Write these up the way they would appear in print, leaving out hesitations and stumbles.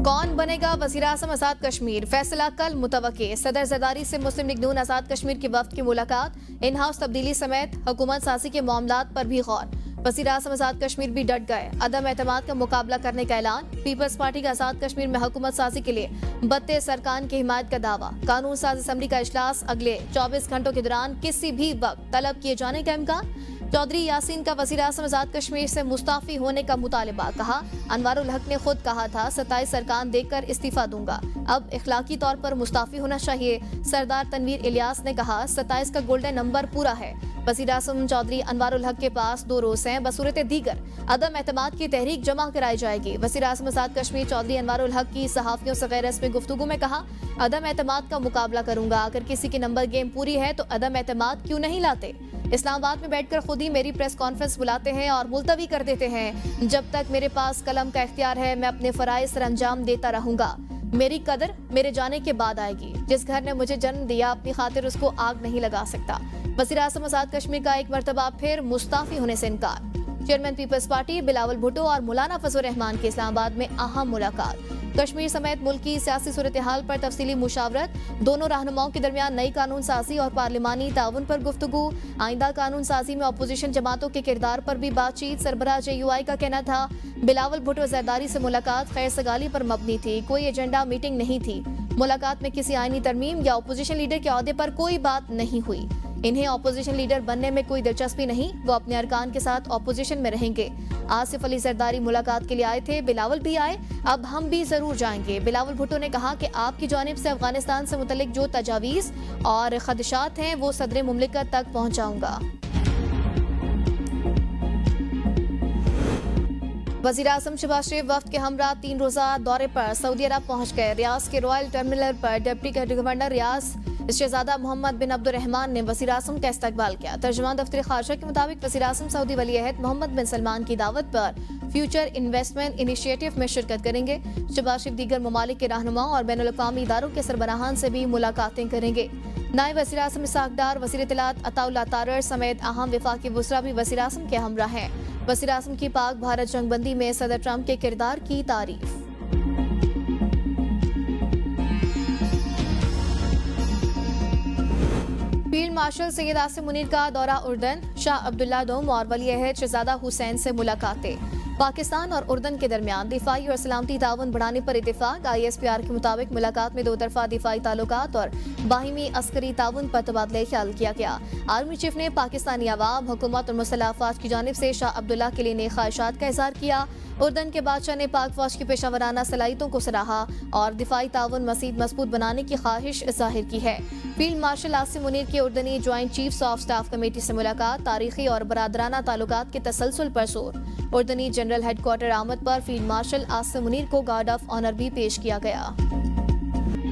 कौन बनेगा वज़ीर-ए-आज़म आज़ाद कश्मीर, फैसला कल मुतवक्के। सदर ज़रदारी से मुस्लिम लीग नून आज़ाद कश्मीर के वफ्द की मुलाकात, इन हाउस तब्दीली समेत हुकूमत साजी के मामलात पर भी गौर। वज़ीर-ए-आज़म आज़ाद कश्मीर भी डट गए, अदम एतमाद का मुकाबला करने का ऐलान। पीपल्स पार्टी का आज़ाद कश्मीर में हुकूमत साजी के लिए 32 अरकान की हिमायत का दावा। कानून साज असम्बली का इजलास अगले 24 घंटों के दौरान किसी भी वक्त तलब किए जाने का इम्कान। चौधरी यासीन का वज़ीर-ए-आज़म आज़ाद कश्मीर से मुस्ताफी होने का मुतालिबा, कहा अनवारुल हक ने खुद कहा था 27 अरकान देकर इस्तीफा दूंगा, अब इखलाकी तौर पर मुस्ताफी होना चाहिए। सरदार तनवीर इलियास ने कहा 27 का गोल्डन नंबर पूरा है। वज़ीर-ए-आज़म चौधरी अनवारुल हक के पास 2 रोज हैं, बसूरत दीगर अदम एतमाद की तहरीक जमा कराई जाएगी। वज़ीर-ए-आज़म आज़ाद कश्मीर चौधरी अनवारुल हक की सहाफ़ियों से गैर रस्मी गुफ्तगू में कहा अदम एतमाद का मुकाबला करूंगा, अगर किसी की नंबर गेम पूरी है तो अदम एतमाद क्यों नहीं लाते। इस्लामाबाद में बैठकर खुद ही मेरी प्रेस कॉन्फ्रेंस बुलाते हैं और मुलतवी कर देते हैं। जब तक मेरे पास कलम का इख्तियार है मैं अपने फराइज सर अंजाम देता रहूंगा। मेरी कदर मेरे जाने के बाद आएगी। जिस घर ने मुझे जन्म दिया अपनी खातिर उसको आग नहीं लगा सकता। वज़ीर-ए-आज़म आज़ाद कश्मीर का एक मरतबा फिर मुस्ताफी होने से इनकार। चेयरमैन पीपल्स पार्टी बिलावल भुट्टो और मौलाना फजल रहमान की इस्लामाबाद में अहम मुलाकात। कश्मीर समेत मुल्क की सियासी सूरत हाल पर तफसीली मुशावरत। दोनों रहनुमाओं के दरमियान नई कानून साजी और पार्लिमानी ताउन पर गुफ्तगू। आइंदा कानून साजी में अपोजिशन जमातों के किरदार पर भी बातचीत। सरबराह JUI का कहना था बिलावल भुट्टो ज़रदारी से मुलाकात खैर सगाली पर मबनी थी, कोई एजेंडा मीटिंग नहीं थी। मुलाकात में किसी आईनी तरमीम या अपोजिशन लीडर के ओहदे पर कोई बात नहीं हुई। इन्हें अपोजिशन लीडर बनने में कोई दिलचस्पी नहीं, वो अपने अरकान के साथ अपोजिशन में रहेंगे। आसिफ अली जरदारी मुलाकात के लिए आए थे, बिलावल भी आए, अब हम भी जरूर जाएंगे। बिलावल भुट्टो ने कहा कि आपकी जानिब से अफगानिस्तान से मुतल्लिक जो तजावीज़ और खदशात हैं वो सदर मुमलिकत तक पहुंचाऊंगा। वज़ीर-ए-आज़म शहबाज शरीफ वफ्द के हमरा 3 रोज़ा दौरे पर सऊदी अरब पहुंच गए। रियाज के रॉयल टर्मिनल पर डिप्टी गवर्नर रियाज शहजादा मोहम्मद बिन अब्दुर्रहमान ने वज़ीर-ए-आज़म का इस्तकबाल किया। तर्जुमान दफ्तर खारजा के मुताबिक वज़ीर-ए-आज़म सऊदी वली-ए-अहद मोहम्मद बिन सलमान की दावत पर फ्यूचर इन्वेस्टमेंट इनिशिएटिव में शिरकत करेंगे। शहबाज शरीफ दीगर ममालिक के रहनुमाओं और बैनुल-अक़वामी इदारों के सरबराहान से भी मुलाकातें करेंगे। नायब वज़ीर-ए-आज़म इसहाक़ डार, वज़ीर इत्तलात अताउल्लाह तारर समेत अहम वफाकी वज़रा भी वज़ीर-ए-आज़म के हमरा हैं। वज़ीर-ए-आज़म की पाक भारत जंगबंदी में सदर ट्रंप के किरदार की तारीफ। फील्ड मार्शल सैयद आसिम मुनीर का दौरा उर्दन, शाह अब्दुल्ला दोम और वली-ए-अहद शहजादा हुसैन से मुलाकातें। पाकिस्तान और उर्दन के दरमियान दिफाई और सलामती ताउन बढ़ाने पर इत्तेफाक। ISPR के मुताबिक मुलाकात में 2 तरफा दिफाई ताल्लुकात और बाहिमी अस्करी ताउन पर तबादला ख्याल किया गया। आर्मी चीफ ने पाकिस्तानी अवाम, हुकूमत और मुसल्लह अफवाज की जानिब से शाह अब्दुल्ला के लिए नेक ख्वाहिशात का इज़हार किया। उर्दन के बादशाह ने पाक फौज की पेशावराना सलाहियतों को सराहा और दिफाई ताउन मज़ीद मजबूत बनाने की ख्वाहिश जाहिर की है। फील्ड मार्शल आसिम मुनीर की उर्दनी joint chiefs of staff committee से मुलाकात। तारीखी और बरादराना ताल्लुकात के तसलसल पर जोर। उर्दनी जनरल हेडक्वार्टर आमद पर फील्ड मार्शल आसिम मुनीर को गार्ड ऑफ ऑनर भी पेश किया गया।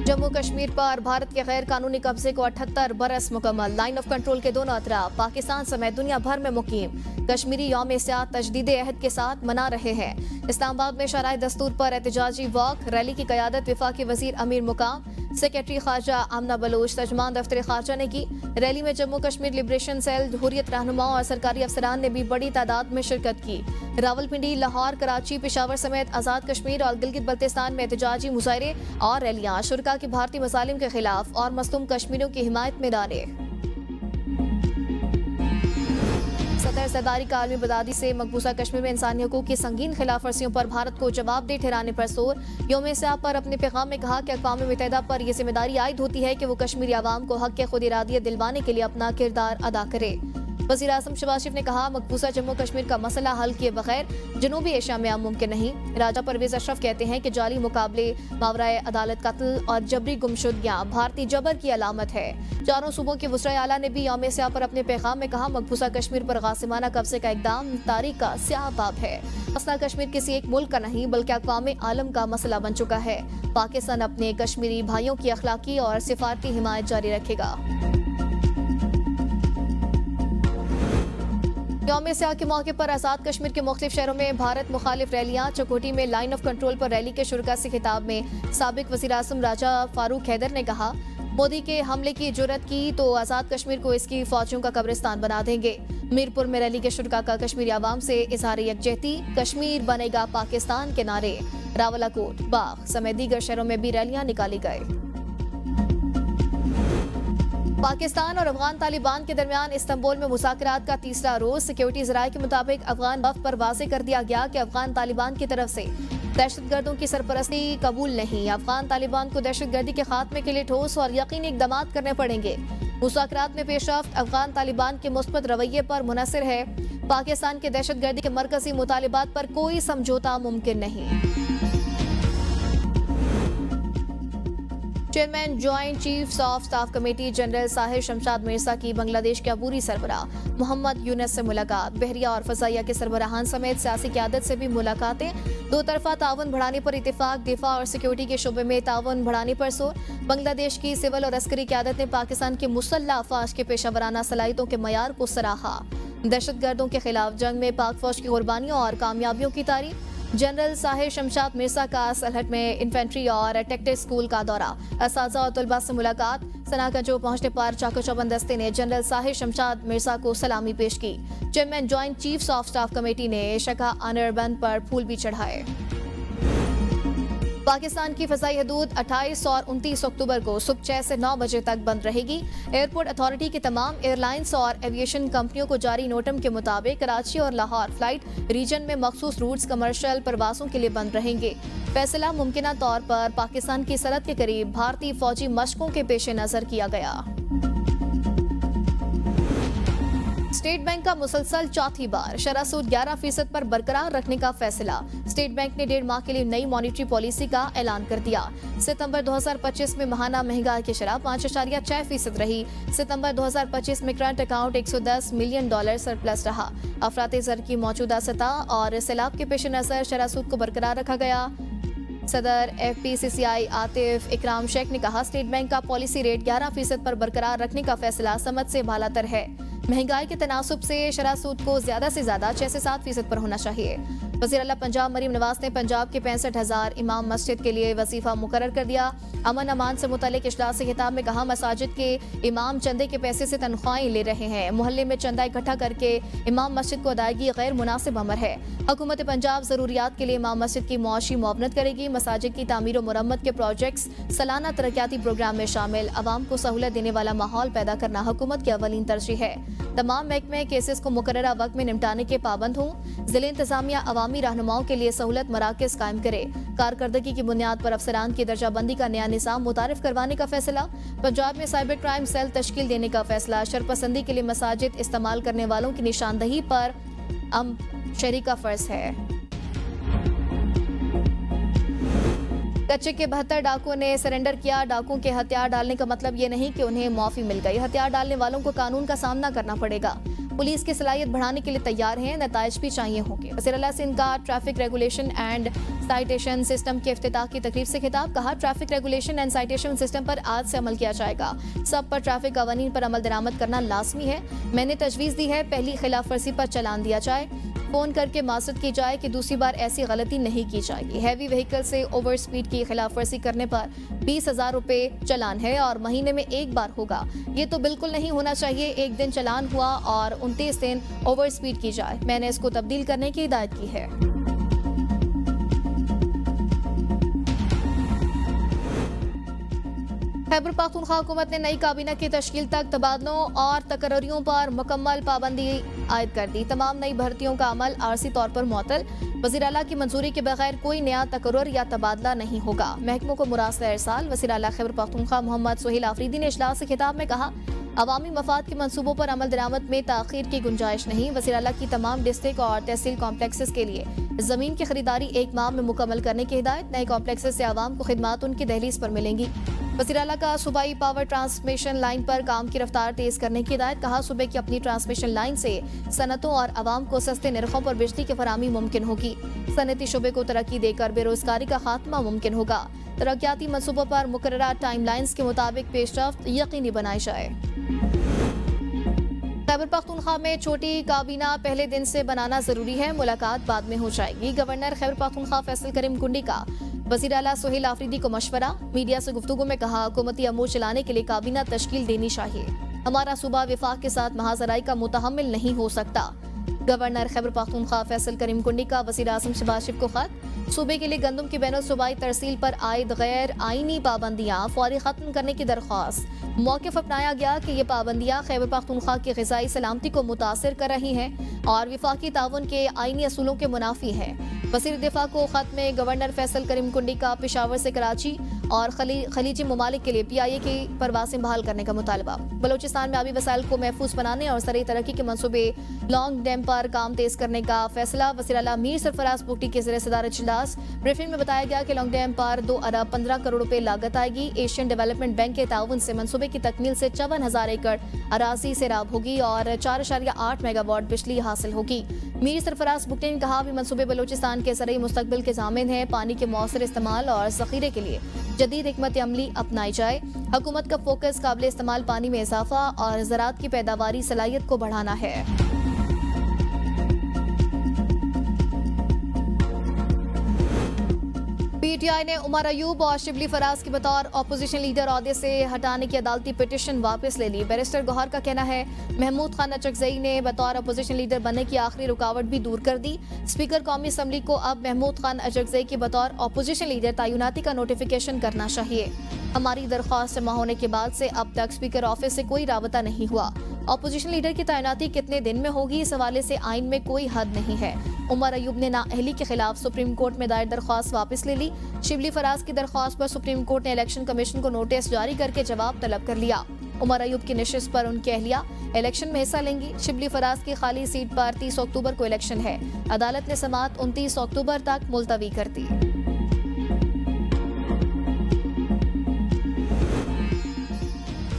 जम्मू कश्मीर पर भारत के गैर कानूनी कब्जे को 78 बरस मुकम्मल। लाइन ऑफ कंट्रोल के दोनों अतराफ पाकिस्तान समेत दुनिया भर में मुकीम कश्मीरी यौम सियात तजदीद अहद के साथ मना रहे हैं। इस्लामाबाद में शराय दस्तूर पर एहतजाजी वॉक, रैली की क़यादत वफाकी वजीर अमीर मुकाम, सेक्रेटरी खारजा आमना बलोच, तर्जुमान दफ्तर खारजा ने की। रैली में जम्मू कश्मीर लिबरेशन सेल, हुर्रियत रहनुमाओं और सरकारी अफसरान ने भी बड़ी तादाद में शिरकत की। रावलपिंडी, लाहौर, कराची, पेशावर समेत आज़ाद कश्मीर और गिलगित बल्तिस्तान में एहतजाजी मुजाहरे और रैलियां शुरका की भारतीय मसालिम के खिलाफ और मसलूम कश्मीरियों की हिमायत में डाले। सदर ज़रदारी का आलमी बदादी से मकबूजा कश्मीर में इंसानी हकूक़ की संगीन खिलाफ वर्जियों पर भारत को जवाबदेह ठहराने पर जोर। यौम सियात पर अपने पैगाम में कहा कि अक़वाम मुत्तहिदा पर यह जिम्मेदारी आयद होती है कि वो कश्मीरी आवाम को हक़ खुद इरादियत दिलवाने के लिए अपना किरदार अदा करे। वज़ीर-ए-आज़म शहबाज शरीफ ने कहा मकबूजा जम्मू कश्मीर का मसला हल किए बगैर जनूबी एशिया में मुमकिन नहीं। राजा परवेज अशरफ कहते हैं कि जाली मुकाबले, मावराए अदालत कत्ल और जबरी गुमशुदगियाँ भारतीय जबर की अलामत है। चारों सूबों के वज़राए आला ने भी यौम सियात पर अपने पैगाम में कहा मकबूजा कश्मीर पर गासिमाना कब्जे का इक़दाम तारीख का स्याह बाब है। मसला कश्मीर किसी एक मुल्क का नहीं बल्कि अक़वाम आलम का मसला बन चुका है। पाकिस्तान अपने कश्मीरी भाइयों की अखलाकी और सिफारती हिमायत जारी रखेगा। यौम सियात के मौके पर आज़ाद कश्मीर के मुख्तलिफ शहरों में भारत मुखालिफ रैलियां। चकोटी में लाइन ऑफ कंट्रोल पर रैली के शुरका से खिताब में साबिक वज़ीर-ए-आज़म राजा फारूक हैदर ने कहा मोदी के हमले की जुर्रत की तो आजाद कश्मीर को इसकी फौजियों का कब्रिस्तान बना देंगे। मीरपुर में रैली के शुरा का कश्मीरी आवाम से इजहार यकजहती, कश्मीर बनेगा पाकिस्तान के नारे। रावलाकोट, बाग समेत दीगर शहरों में भी रैलियां निकाली गई। पाकिस्तान और अफगान तालिबान के दरमियान इस्तांबुल में मुज़ाकरात का तीसरा रोज। सिक्योरिटी ज़राए के मुताबिक अफगान वफ़द पर वाज़ेह कर दिया गया कि अफगान तालिबान की तरफ से दहशतगर्दों की सरपरस्ती कबूल नहीं। अफगान तालिबान को दहशतगर्दी के खात्मे के लिए ठोस और यकीनी इक़दामात करने पड़ेंगे। मुज़ाकरात में पेशरफ्त अफगान तालिबान के मुस्बत रवैये पर मुनहसर है। पाकिस्तान के दहशतगर्दी के मरकजी मुतालिबात पर कोई समझौता मुमकिन नहीं। Chairman joint chiefs of staff committee general Sahir Shamshad Mirza की बांग्लादेश के अबूरी सरबराह मोहम्मद यूनुस से मुलाकात। बहरिया और फजाइया के सरबराहान समेत सियासी क़यादत से भी मुलाकातें। दो तरफा ताउन बढ़ाने पर इत्तेफाक। दिफा और सिक्योरिटी के शोबे में ताउन बढ़ाने पर जोर। बांग्लादेश की सिविल और अस्करी क़यादत ने पाकिस्तान की मुसल्लह अफवाज के पेशावराना सलाहियतों के मयार को सराहा। दहशतगर्दों के खिलाफ जंग में पाक फौज की कुर्बानियों और कामयाबियों की तारीफ। जनरल साहिर शमशाद मिर्जा का सलहट में इन्फेंट्री और टेक्टिक स्कूल का दौरा। असातिज़ा और तलबा से मुलाकात। सनाकंजो पहुंचने पर चाको चौबंद दस्ते ने जनरल साहिर शमशाद मिर्जा को सलामी पेश की। Chairman joint chiefs of staff committee ने शका आनर बंद पर फूल भी चढ़ाए। पाकिस्तान की फ़ज़ाई हदूद 28 और 29 अक्टूबर को सुबह 6 से 9 बजे तक बंद रहेगी। एयरपोर्ट अथॉरिटी की तमाम एयरलाइंस और एविएशन कंपनियों को जारी नोटम के मुताबिक कराची और लाहौर फ्लाइट रीजन में मखसूस रूट्स कमर्शियल परवासों के लिए बंद रहेंगे। फैसला मुमकिना तौर पर पाकिस्तान की सरहद के करीब भारतीय फौजी मशकों के पेश नज़र किया गया। स्टेट बैंक का मुसलसल चौथी बार शरह सूद 11% पर बरकरार रखने का फैसला। स्टेट बैंक ने 1.5 माह के लिए नई मॉनेटरी पॉलिसी का ऐलान कर दिया। सितंबर 2025 में माहाना महंगाई की शरह 5.6% रही। सितंबर 2025 में करंट अकाउंट $110 मिलियन सरप्लस रहा। अफराते ज़र की मौजूदा सतह और सैलाब के पेश नज़र शरह सूद को बरकरार रखा गया। सदर FPCCI आतिफ इकराम शेख ने कहा, स्टेट बैंक का पॉलिसी रेट 11% पर बरकरार रखने का फैसला समझ से बालातर है। महंगाई के तनासुब से शरह सूद को ज्यादा से ज्यादा 6 से 7% पर होना चाहिए। वज़ीर आला पंजाब मरीम नवाज ने पंजाब के 65,000 इमाम मस्जिद के लिए वजीफा मुकर्रर कर दिया। अमन अमान से मुतल्लिक इजलास से खिताब में कहा, मसाजिद के इमाम चंदे के पैसे से तनख्वाहें ले रहे हैं। मोहल्ले में चंदा इकट्ठा करके इमाम मस्जिद को अदायगी गैर मुनासिब अमर है। हुकूमत पंजाब जरूरियात के लिए इमाम मस्जिद की मुआशी मुआवनत करेगी। मसाजिद की तामीर और मुरम्मत के प्रोजेक्ट्स सालाना तरक्याती प्रोग्राम में शामिल। अवाम को सहूलत देने वाला माहौल पैदा करना हुकूमत की अवलीन तरजीह है। तमाम महकमे केसेस को मुकर्ररा वक्त में निपटाने के पाबंद हों। जिले इंतजामिया अवामी रहनुमाओं के लिए सहूलत मराकज कायम करे। कारकर्दगी की बुनियाद पर अफसरान की दर्जाबंदी का नया निज़ाम मुतारिफ करवाने का फैसला। पंजाब में साइबर क्राइम सेल तश्कील देने का फैसला। शरपसंदी के लिए मसाजिद इस्तेमाल करने वालों की निशानदही पर शहरी का फर्ज है। कच्चे के 72 डाकुओं ने सरेंडर किया। डाकुओं के हथियार डालने का मतलब ये नहीं कि उन्हें मुआफी मिल गई। हथियार डालने वालों को कानून का सामना करना पड़ेगा। पुलिस की सलाहियत बढ़ाने के लिए तैयार हैं, नताइज भी चाहिए होंगे। वज़ीर आला सिंध का traffic regulation and citation system के इफ्तिताह की तकरीब से खिताब। कहा, traffic regulation and citation system पर आज से अमल किया जाएगा। सब पर ट्रैफिक कवानीन पर अमल दरामद करना लाजमी है। मैंने तजवीज़ दी है, पहली खिलाफ वर्जी पर चलान दिया जाए, फोन करके माजरत की जाए कि दूसरी बार ऐसी गलती नहीं की जाएगी। हैवी व्हीकल से ओवर स्पीड की खिलाफ वर्जी करने पर 20,000 रुपये चलान है और महीने में एक बार होगा। ये तो बिल्कुल नहीं होना चाहिए। एक दिन चलान हुआ और 29 दिन ओवर स्पीड की जाए। मैंने इसको तब्दील करने की हिदायत की है। खैबर पख्तूनख्वा हुकूमत ने नई काबीना की तश्कील तक तबादलों और तकर्रियों पर मुकम्मल पाबंदी आयद कर दी। तमाम नई भर्तियों का अमल आरसी तौर पर मुअत्तल। वज़ीर आला की मंजूरी के बगैर कोई नया तकर्रुर या तबादला नहीं होगा। महकमों को मुरासला इरसाल। वज़ीर आला खैबर पख्तूनख्वा मोहम्मद सुहेल आफरीदी ने इजलास से खिताब में कहा, अवामी मफाद के मंसूबों पर अमल दरामद में ताखीर की गुंजाइश नहीं। वज़ीर आला की तमाम डिस्ट्रिक्ट और तहसील कॉम्प्लेक्सेस के लिए जमीन की खरीदारी 1 माह में मुकम्मल करने की हिदायत। नए कॉम्प्लेक्सेस से आवाम को खिदमात उनकी दहलीज पर मिलेंगी। वज़ीर आला का सूबाई पावर ट्रांसमिशन लाइन पर काम की रफ्तार तेज करने की हिदायत। कहा, सूबे की अपनी ट्रांसमिशन लाइन से सनतों और आवाम को सस्ते निर्खों पर बिजली की फराहमी मुमकिन होगी। सनती शुबे को तरक्की देकर बेरोजगारी का खात्मा मुमकिन होगा। तरक्याती मनसूबों पर मुकर्ररा टाइम लाइन्स के मुताबिक पेशरफ्त यकीनी बनाई जाए। खैबर पख्तूनख्वा में छोटी काबीना पहले दिन से बनाना जरूरी है। मुलाकात बाद में हो जाएगी। गवर्नर खैबर पख्तूनख्वा फैसल करीम कुंडी का वज़ीर आला सुहेल आफरीदी को मशवरा, मीडिया से गुफ्तगू में कहा हुकूमती अमूर चलाने के लिए काबीना तश्कील देनी चाहिए। हमारा सूबा विफाक के साथ महाजराई का मुतहम्मिल नहीं हो सकता। गवर्नर खैबर पख्तूनख्वा फैसल करीम कुंडी का वज़ीर आज़म शहबाज शरीफ को खत। सूबे के लिए गंदम की बैनुल सूबाई तरसील पर आयद गैर आईनी पाबंदियाँ फौरी खत्म करने की दरख्वास्त। मौक़िफ़ अपनाया गया कि ये पाबंदियाँ खैबर पख्तूनख्वा की ग़िज़ाई सलामती को मुतासिर कर रही हैं और विफाकी ताउन के आईनी असूलों के मुनाफी हैं। वज़ीर दिफा को खत में गवर्नर फैसल करीम कुंडी का पेशावर से कराची और खलीजी ममालिक के लिए PIA की परवासें बहाल करने का मुतालबा। बलोचिस्तान में आबी वसाइल को महफूज बनाने और सरी तरक्की के मनसूबे लॉन्ग डैम पर काम तेज करने का फैसला। वज़ीर आला मीर सरफराज बुगटी के ज़रिए सदारत इजलास। ब्रीफिंग में बताया गया कि लॉन्ग डैम पर 2 अरब 15 करोड़ रुपए लागत आएगी। एशियन डेवलपमेंट बैंक के ताउन से मनसूबे की तकमील से 54,000 एकड़ अराजी सैराब होगी और 4.8 मेगावाट बिजली हासिल होगी। मीर सरफराज बुगटी ने कहा भी मनसूबे बलोचिस्तान के ज़रिए मुस्तकबिल के ज़ामिन है। पानी के मौसर इस्तेमाल और ज़ख़ीरे के लिए जदीद हिकमत अमली अपनाई जाए। हुकूमत का फोकस काबिल इस्तेमाल पानी में इजाफा और ज़राअत की पैदावारी सलाहियत को बढ़ाना है। PTI ने उमर अयूब और शिबली फराज की बतौर अपोजिशन लीडर ओहदे से हटाने की अदालती पिटीशन वापस ले ली। बैरिस्टर गौहर का कहना है महमूद खान अचकजई ने बतौर अपोजिशन लीडर बनने की आखिरी रुकावट भी दूर कर दी। स्पीकर कौमी असम्बली को अब महमूद खान अचकजई की बतौर अपोजिशन लीडर तैनाती का नोटिफिकेशन करना चाहिए। हमारी दरख्वास्त जमा होने के बाद से अब तक स्पीकर ऑफिस से कोई राबता नहीं हुआ। अपोजिशन लीडर की तैनाती कितने दिन में होगी, इस हवाले से आइन में कोई हद नहीं है। उमर अयूब ने नाअहली के खिलाफ सुप्रीम कोर्ट में दायर दरख्वास्त वापस ले ली। शिबली फराज की दरख्वास्त पर सुप्रीम कोर्ट ने इलेक्शन कमीशन को नोटिस जारी करके जवाब तलब कर लिया। उमर अयूब की नशिस्त पर उनकी अहलिया इलेक्शन में हिस्सा लेंगी। शिबली फराज की खाली सीट पर 30 अक्टूबर को इलेक्शन है। अदालत ने समाअत 29 अक्टूबर तक मुलतवी कर दी।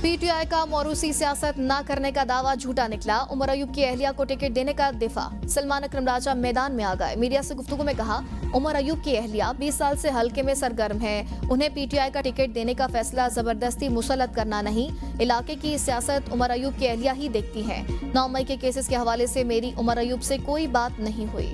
PTI का मौरूसी सियासत न करने का दावा झूठा निकला। उमर अयूब की अहलिया को टिकट देने का दिफा। सलमान अकरम राजा मैदान में आ गए। मीडिया से गुफ्तगू में कहा उमर अयूब की अहलिया 20 साल से हल्के में सरगर्म है। उन्हें PTI का टिकट देने का फैसला जबरदस्ती मुसल्लत करना नहीं, इलाके की सियासत उमर अयूब की अहलिया ही देखती है। 9 मई के केसेस के हवाले से मेरी उमर अयूब से कोई बात नहीं हुई।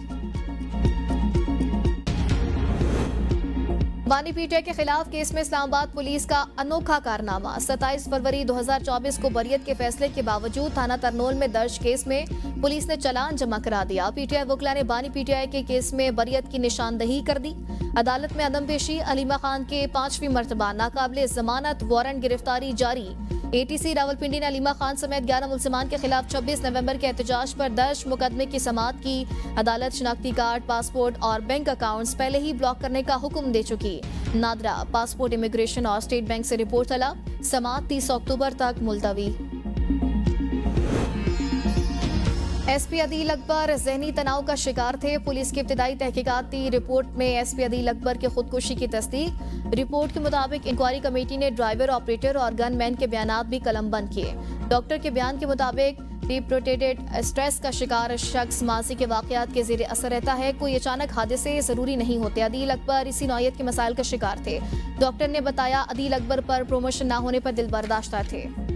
बानी PTI के खिलाफ केस में इस्लामाबाद पुलिस का अनोखा कारनामा। 27 फरवरी 2024 को बरियत के फैसले के बावजूद थाना तरनोल में दर्ज केस में पुलिस ने चालान जमा करा दिया। PTI वकला ने बानी PTI के केस में बरियत की निशानदही कर दी। अदालत में अदम पेशी। अलीमा खान के 5वीं मरतबा नाकाबिले जमानत वारंट गिरफ्तारी जारी। ATC रावलपिंडी ने अलीमा खान समेत 11 मुल्जिमान के खिलाफ 26 नवंबर के एहतजाज पर दर्ज मुकदमे की समाअत की। अदालत शनाख्ती कार्ड, पासपोर्ट और बैंक अकाउंट्स पहले ही ब्लॉक करने का हुक्म दे चुकी। नादरा पासपोर्ट, इमिग्रेशन और स्टेट बैंक से रिपोर्ट तलब। समाअत 30 अक्टूबर तक मुलतवी। SP अदील अकबर जहनी तनाव का शिकार थे। पुलिस की इब्तिदाई तहकीकाती रिपोर्ट में SP अदील अकबर की खुदकुशी की तस्दीक। रिपोर्ट के मुताबिक इंक्वायरी कमेटी ने ड्राइवर, ऑपरेटर और गनमैन के बयानात भी कलमबंद किए। डॉक्टर के बयान के मुताबिक डिप्रोटेटेड स्ट्रेस का शिकार शख्स माजी के वाकयात के ज़ेरे असर रहता है। कोई अचानक हादसे ज़रूरी नहीं होते। अदील अकबर इसी नौयत के मसाइल का शिकार थे। डॉक्टर ने बताया अदील अकबर पर प्रोमोशन न होने पर दिल बर्दाश्त थे।